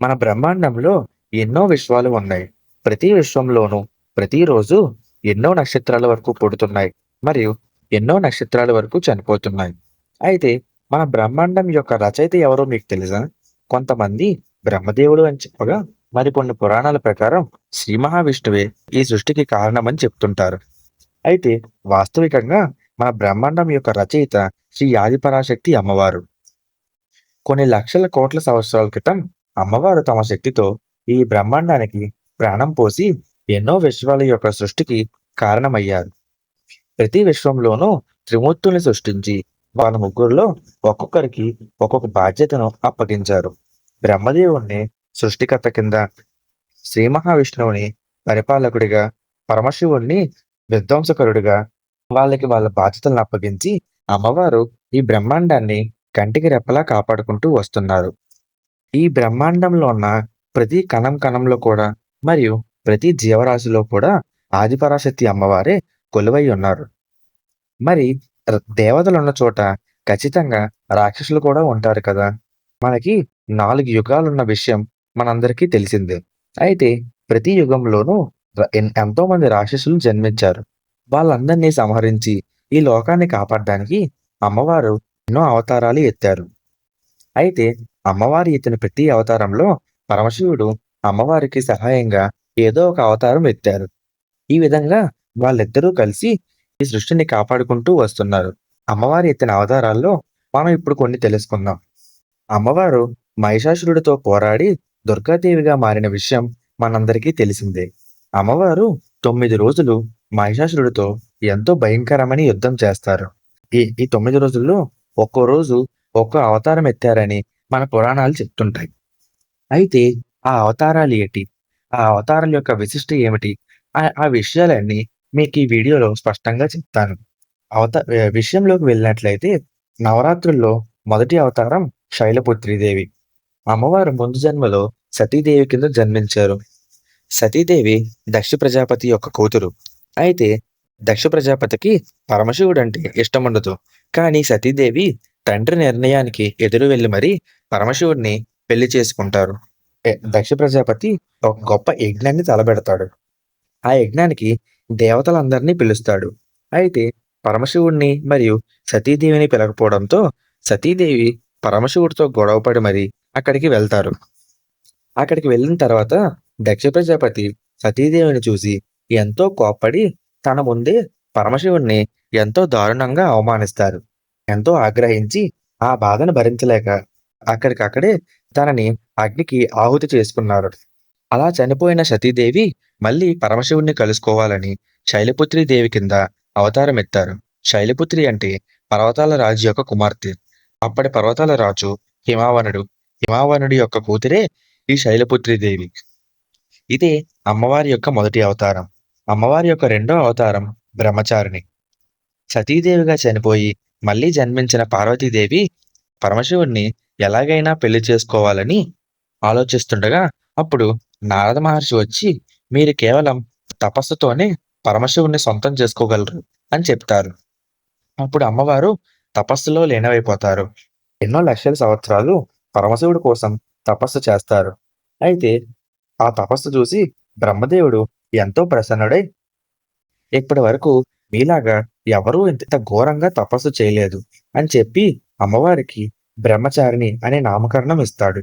మన బ్రహ్మాండంలో ఎన్నో విశ్వాలు ఉన్నాయి. ప్రతి విశ్వంలోనూ ప్రతిరోజు ఎన్నో నక్షత్రాల వరకు పుడుతున్నాయి. మరియు ఎన్నో నక్షత్రాల వరకు చనిపోతున్నాయి. అయితే మన బ్రహ్మాండం యొక్క రచయిత ఎవరో మీకు తెలుసా? కొంతమంది బ్రహ్మదేవుడు అని చెప్పగా, మరికొన్ని పురాణాల ప్రకారం శ్రీ మహావిష్ణువే ఈ సృష్టికి కారణమని చెప్తుంటారు. అయితే వాస్తవికంగా మన బ్రహ్మాండం యొక్క రచయిత శ్రీ ఆదిపరాశక్తి అమ్మవారు. కొన్ని లక్షల కోట్ల సంవత్సరాల క్రితం అమ్మవారు తమ శక్తితో ఈ బ్రహ్మాండానికి ప్రాణం పోసి ఎన్నో విశ్వాల యొక్క సృష్టికి కారణమయ్యారు. ప్రతి విశ్వంలోనూ త్రిమూర్తుల్ని సృష్టించి వాళ్ళ ముగ్గురులో ఒక్కొక్కరికి ఒక్కొక్క బాధ్యతను అప్పగించారు. బ్రహ్మదేవుణ్ణి సృష్టికర్త కింద, శ్రీ మహావిష్ణువుని పరిపాలకుడిగా, పరమశివుణ్ణి విధ్వంసకరుడిగా వాళ్ళకి వాళ్ళ బాధ్యతలను అప్పగించి అమ్మవారు ఈ బ్రహ్మాండాన్ని కంటికి రెప్పలా కాపాడుకుంటూ వస్తున్నారు. ఈ బ్రహ్మాండంలో ఉన్న ప్రతి కణం కణంలో కూడా మరియు ప్రతి జీవరాశిలో కూడా ఆదిపరాశక్తి అమ్మవారే కొలువై ఉన్నారు. మరి దేవతలున్న చోట ఖచ్చితంగా రాక్షసులు కూడా ఉంటారు కదా! మనకి 4 యుగాలున్న విషయం మనందరికీ తెలిసిందే. అయితే ప్రతి యుగంలోనూ ఎంతోమంది రాక్షసులు జన్మించారు. వాళ్ళందరినీ సంహరించి ఈ లోకాన్ని కాపాడడానికి అమ్మవారు ఎన్నో అవతారాలు ఎత్తారు. అయితే అమ్మవారు ఎత్తిన ప్రతి అవతారంలో పరమశివుడు అమ్మవారికి సహాయంగా ఏదో ఒక అవతారం ఎత్తారు. ఈ విధంగా వాళ్ళిద్దరూ కలిసి ఈ సృష్టిని కాపాడుకుంటూ వస్తున్నారు. అమ్మవారు ఎత్తిన అవతారాల్లో మనం ఇప్పుడు కొన్ని తెలుసుకుందాం. అమ్మవారు మహిషాసురుడితో పోరాడి దుర్గాదేవిగా మారిన విషయం మనందరికీ తెలిసిందే. అమ్మవారు 9 రోజులు మహిషాసురుడితో ఎంతో భయంకరమైన యుద్ధం చేస్తారు. ఈ 9 రోజుల్లో ఒక్కో రోజు ఒక్కో అవతారం ఎత్తారని మన పురాణాలు చెప్తుంటాయి. అయితే ఆ అవతారాలు ఏటి? ఆ అవతారాల యొక్క విశిష్ట ఏమిటి? ఆ విషయాలన్నీ మీకు ఈ వీడియోలో స్పష్టంగా చెప్తాను. విషయంలోకి వెళ్ళినట్లయితే నవరాత్రుల్లో మొదటి అవతారం శైలపుత్రీదేవి. అమ్మవారు ముందు జన్మలో సతీదేవి కింద జన్మించారు. సతీదేవి దక్ష ప్రజాపతి యొక్క కూతురు. అయితే దక్ష ప్రజాపతికి పరమశివుడంటే ఇష్టముండదు. కానీ సతీదేవి తండ్రి నిర్ణయానికి ఎదురు వెళ్లి మరీ పరమశివుడిని పెళ్లి చేసుకుంటారు. దక్ష ప్రజాపతి ఒక గొప్ప యజ్ఞాన్ని తలపెడతాడు. ఆ యజ్ఞానికి దేవతలందరినీ పిలుస్తాడు. అయితే పరమశివుడిని మరియు సతీదేవిని పిలకపోవడంతో సతీదేవి పరమశివుడితో గొడవపడి మరి అక్కడికి వెళ్తారు. అక్కడికి వెళ్ళిన తర్వాత దక్ష ప్రజాపతి సతీదేవిని చూసి ఎంతో కోప్పడి తన ముందే పరమశివుడిని ఎంతో దారుణంగా అవమానిస్తారు. ఎంతో ఆగ్రహించి ఆ బాధను భరించలేక అక్కడికక్కడే తనని అగ్నికి ఆహుతి చేసుకున్నారు. అలా చనిపోయిన సతీదేవి మళ్ళీ పరమశివుడిని కలుసుకోవాలని శైలపుత్రి దేవి కింద అవతారం ఎత్తారు. శైలపుత్రి అంటే పర్వతాల రాజు యొక్క కుమార్తె. అప్పటి పర్వతాల రాజు హిమావనుడు. హిమావనుడి యొక్క కూతురే ఈ శైలపుత్రి దేవి. ఇదే అమ్మవారి యొక్క మొదటి అవతారం. అమ్మవారి యొక్క రెండో అవతారం బ్రహ్మచారిణి. సతీదేవిగా చనిపోయి మళ్ళీ జన్మించిన పార్వతీదేవి పరమశివుణ్ణి ఎలాగైనా పెళ్లి చేసుకోవాలని ఆలోచిస్తుండగా అప్పుడు నారద మహర్షి వచ్చి మీరు కేవలం తపస్సుతోనే పరమశివుణ్ణి సొంతం చేసుకోగలరు అని చెప్తారు. అప్పుడు అమ్మవారు తపస్సులో లీనమైపోతారు. ఎన్నో లక్షల సంవత్సరాలు పరమశివుడి కోసం తపస్సు చేస్తారు. అయితే ఆ తపస్సు చూసి బ్రహ్మదేవుడు ఎంతో ప్రసన్నుడై ఇప్పటి వరకు మీలాగా ఎవరూ ఇంత ఘోరంగా తపస్సు చేయలేదు అని చెప్పి అమ్మవారికి బ్రహ్మచారిణి అనే నామకరణం ఇస్తాడు.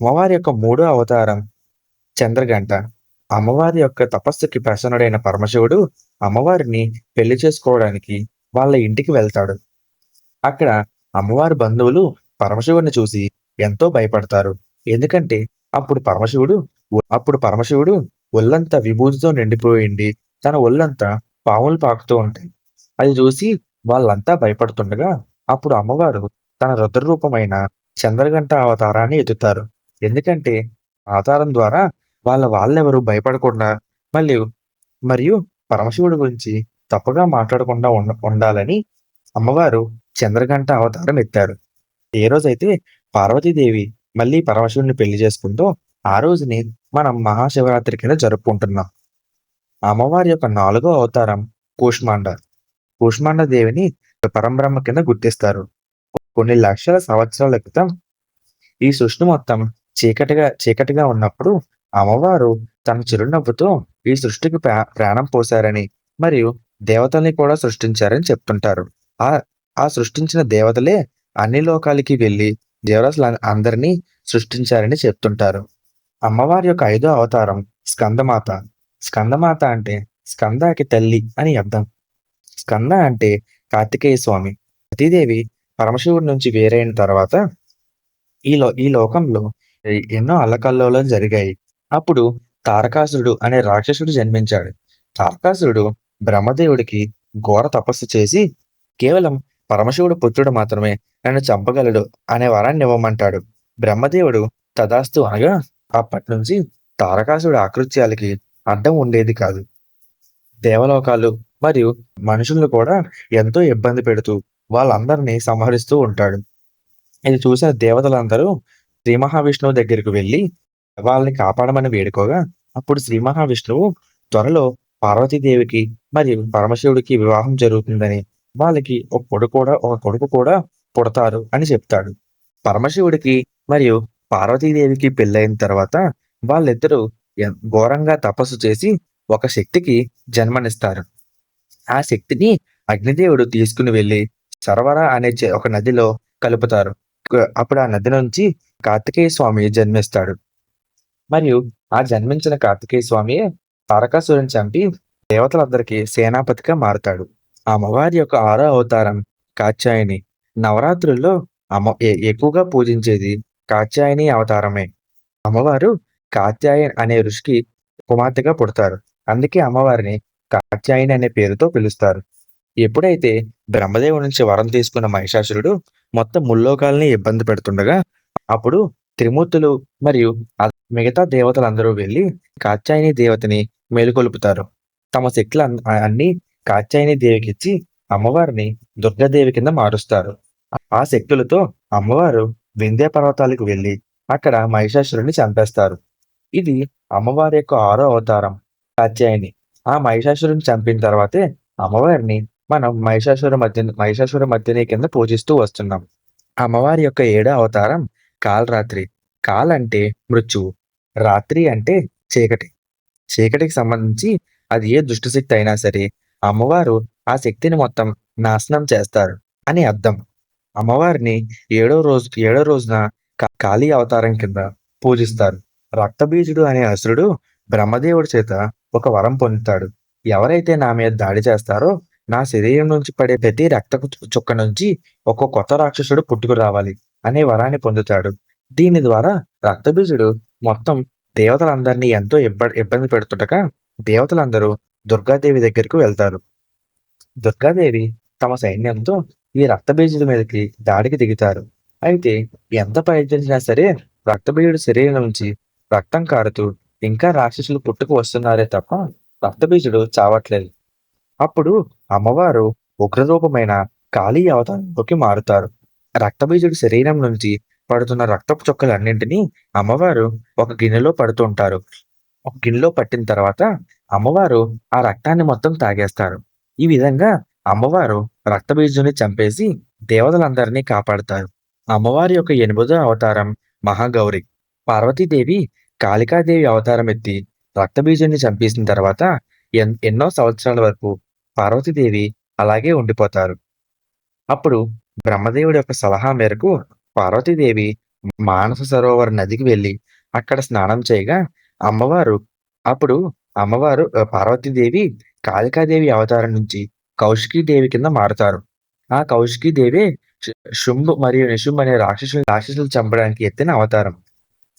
అమ్మవారి యొక్క మూడో అవతారం చంద్రగంట. అమ్మవారి యొక్క తపస్సుకి ప్రసన్నుడైన పరమశివుడు అమ్మవారిని పెళ్లి చేసుకోవడానికి వాళ్ళ ఇంటికి వెళ్తాడు. అక్కడ అమ్మవారి బంధువులు పరమశివుడిని చూసి ఎంతో భయపడతారు. ఎందుకంటే అప్పుడు పరమశివుడు ఒళ్ళంతా విభూతితో నిండిపోయింది. తన ఒళ్ళంతా పాములు పాకుతూ ఉంటాయి. అది చూసి వాళ్ళంతా భయపడుతుండగా అప్పుడు అమ్మవారు తన రుద్రరూపమైన చంద్రగంట అవతారాన్ని ఎత్తుతారు. ఎందుకంటే అవతారం ద్వారా వాళ్ళెవరూ భయపడకుండా మరియు పరమశివుడి గురించి తప్పుగా మాట్లాడకుండా ఉండాలని అమ్మవారు చంద్రగంట అవతారం ఎత్తారు. ఏ రోజైతే పార్వతీదేవి మళ్ళీ పరమశివుడిని పెళ్లి చేసుకుందో ఆ రోజుని మనం మహాశివరాత్రి కింద జరుపుకుంటున్నాం. అమ్మవారి యొక్క 4వ అవతారం కూష్మాండ. కూష్మాండ దేవిని పరంబ్రహ్మ కింద గుర్తిస్తారు. కొన్ని లక్షల సంవత్సరాల క్రితం ఈ సృష్టి మొత్తం చీకటిగా ఉన్నప్పుడు అమ్మవారు తన చిరునవ్వుతో ఈ సృష్టికి ప్రాణం పోశారని, మరియు దేవతల్ని కూడా సృష్టించారని చెప్తుంటారు. ఆ ఆ సృష్టించిన దేవతలే అన్ని లోకాలకి వెళ్లి అందరినీ సృష్టించారని చెప్తుంటారు. అమ్మవారి యొక్క ఐదో అవతారం స్కందమాత. స్కందమాత అంటే స్కందకి తల్లి అని అర్థం. స్కంద అంటే కార్తికేయ స్వామి. సతీదేవి పరమశివుడి నుంచి వేరైన తర్వాత ఈ లోకంలో ఎన్నో అల్లకల్లోలాలు జరిగాయి. అప్పుడు తారకాసురుడు అనే రాక్షసుడు జన్మించాడు. తారకాసురుడు బ్రహ్మదేవుడికి ఘోర తపస్సు చేసి కేవలం పరమశివుడు పుత్రుడు మాత్రమే నన్ను చంపగలడు అనే వరాన్ని ఇవ్వమంటాడు. బ్రహ్మదేవుడు తదాస్తు అనగా అప్పటినుంచి తారకాసురుడి ఆకృత్యాలకి అడ్డం ఉండేది కాదు. దేవలోకాలు మరియు మనుషులను కూడా ఎంతో ఇబ్బంది పెడుతూ వాళ్ళందరినీ సంహరిస్తూ ఉంటాడు. ఇది చూసిన దేవతలందరూ శ్రీ మహావిష్ణువు దగ్గరికి వెళ్లి వాళ్ళని కాపాడమని వేడుకోగా, అప్పుడు శ్రీ మహావిష్ణువు త్వరలో పార్వతీదేవికి మరియు పరమశివుడికి వివాహం జరుగుతుందని, వాళ్ళకి ఒక కొడుకు కూడా పుడతారు అని చెప్తాడు. పరమశివుడికి మరియు పార్వతీదేవికి పెళ్ళైన తర్వాత వాళ్ళిద్దరూ ఘోరంగా తపస్సు చేసి ఒక శక్తికి జన్మనిస్తారు. ఆ శక్తిని అగ్నిదేవుడు తీసుకుని వెళ్లి సరవర అనే ఒక నదిలో కలుపుతారు. అప్పుడు ఆ నది నుంచి కార్తికేయ స్వామి జన్మిస్తాడు. మరియు ఆ జన్మించిన కార్తికేయ స్వామియే తారకాసురుని చంపి దేవతలందరికీ సేనాపతిగా మారుతాడు. అమ్మవారి యొక్క 6వ అవతారం కాత్యాయని. నవరాత్రుల్లో ఎక్కువగా పూజించేది కాత్యాయని అవతారమే. అమ్మవారు కాత్యాయన్ అనే ఋషికి కుమార్తెగా పుడతారు. అందుకే అమ్మవారిని కాత్యాయని అనే పేరుతో పిలుస్తారు. ఎప్పుడైతే బ్రహ్మదేవుడి నుంచి వరం తీసుకున్న మహిషాసురుడు మొత్తం ముల్లోకాలని ఇబ్బంది పెడుతుండగా, అప్పుడు త్రిమూర్తులు మరియు మిగతా దేవతలందరూ వెళ్లి కాత్యాయని దేవతని మేలుకొలుపుతారు. తమ శక్తులు అన్ని కాత్యాయని దేవికిచ్చి అమ్మవారిని దుర్గాదేవి కింద మారుస్తారు. ఆ శక్తులతో అమ్మవారు వింధ్య పర్వతాలకు వెళ్లి అక్కడ మహిషాసురుడిని చంపేస్తారు. ఇది అమ్మవారి యొక్క 6వ అవతారం కాత్యాయని. ఆ మహిషాసురుడిని చంపిన తర్వాతే అమ్మవారిని మనం మహిషాసుర మర్దిని కింద పూజిస్తూ వస్తున్నాం. అమ్మవారి యొక్క 7వ అవతారం కాలరాత్రి. కాల్ అంటే మృత్యువు, రాత్రి అంటే చీకటి. చీకటికి సంబంధించి అది ఏ దుష్టశక్తి అయినా సరే అమ్మవారు ఆ శక్తిని మొత్తం నాశనం చేస్తారు అని అర్థం. అమ్మవారిని 7వ రోజున కాళీ అవతారం కింద పూజిస్తారు. రక్తబీజుడు అనే అసురుడు బ్రహ్మదేవుడి చేత ఒక వరం పొందుతాడు. ఎవరైతే నా మీద దాడి చేస్తారో నా శరీరం నుంచి పడే ప్రతి రక్తపు చుక్క నుంచి ఒక కొత్త రాక్షసుడు పుట్టుకు రావాలి అనే వరాన్ని పొందుతాడు. దీని ద్వారా రక్తబీజుడు మొత్తం దేవతలందరినీ ఎంతో ఇబ్బంది పెడుతుండగా దేవతలందరూ దుర్గాదేవి దగ్గరికి వెళ్తారు. దుర్గాదేవి తమ సైన్యంతో ఈ రక్తబీజుడి మీదకి దాడికి దిగుతారు. అయితే ఎంత ప్రయత్నించినా సరే రక్తబీజుడి శరీరం నుంచి రక్తం కారుతూ ఇంకా రాక్షసులు పుట్టుకు వస్తున్నారే తప్ప రక్తబీజుడు చావట్లేదు. అప్పుడు అమ్మవారు ఉగ్రరూపమైన కాళీ అవతారంలోకి మారుతారు. రక్తబీజుడి శరీరం నుంచి పడుతున్న రక్తపు చుక్కలన్నింటినీ అమ్మవారు ఒక గిన్నెలో పడుతుంటారు. ఒక గిన్నెలో పట్టిన తర్వాత అమ్మవారు ఆ రక్తాన్ని మొత్తం తాగేస్తారు. ఈ విధంగా అమ్మవారు రక్తబీజుని చంపేసి దేవతలందరినీ కాపాడుతారు. అమ్మవారి యొక్క 8వ అవతారం మహాగౌరి. పార్వతీదేవి కాళికాదేవి అవతారం ఎత్తి రక్తబీజుని చంపేసిన తర్వాత ఎన్నో సంవత్సరాల వరకు పార్వతీదేవి అలాగే ఉండిపోతారు. అప్పుడు బ్రహ్మదేవుడి యొక్క సలహా మేరకు పార్వతీదేవి మానస సరోవర నదికి వెళ్లి అక్కడ స్నానం చేయగా అమ్మవారు పార్వతీదేవి కాళికాదేవి అవతారం నుంచి కౌశికీదేవి కింద మారుతారు. ఆ కౌశికీదేవే శుంభు మరియు నిశుంభు అనే రాక్షసులు చంపడానికి ఎత్తిన అవతారం.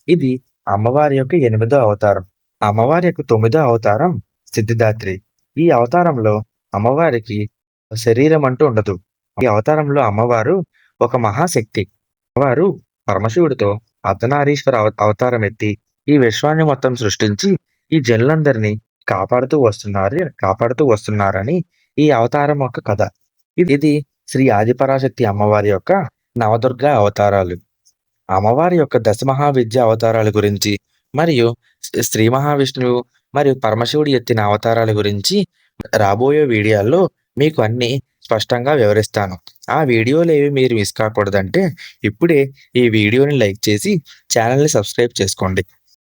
ఇది అమ్మవారి యొక్క 8వ అవతారం. అమ్మవారి యొక్క 9వ అవతారం సిద్ధిదాత్రి. ఈ అవతారంలో అమ్మవారికి శరీరం అంటూ ఉండదు. ఈ అవతారంలో అమ్మవారు ఒక మహాశక్తి. అమ్మవారు పరమశివుడితో అర్ధనారీశ్వర అవతారం ఎత్తి ఈ విశ్వాన్ని మొత్తం సృష్టించి ఈ జనులందరినీ కాపాడుతూ వస్తున్నారని ఈ అవతారం యొక్క కథ. ఇది శ్రీ ఆదిపరాశక్తి అమ్మవారి యొక్క నవదుర్గా అవతారాలు. అమ్మవారి యొక్క దశమహావిద్య అవతారాల గురించి మరియు శ్రీ మహావిష్ణువు మరియు పరమశివుడు ఎత్తిన అవతారాల గురించి రాబోయే వీడియోల్లో మీకు అన్ని స్పష్టంగా వివరిస్తాను. ఆ వీడియోలేవి మీరు మిస్ కాకూడదంటే ఇప్పుడే ఈ వీడియోని లైక్ చేసి ఛానెల్‌ని సబ్స్క్రైబ్ చేసుకోండి.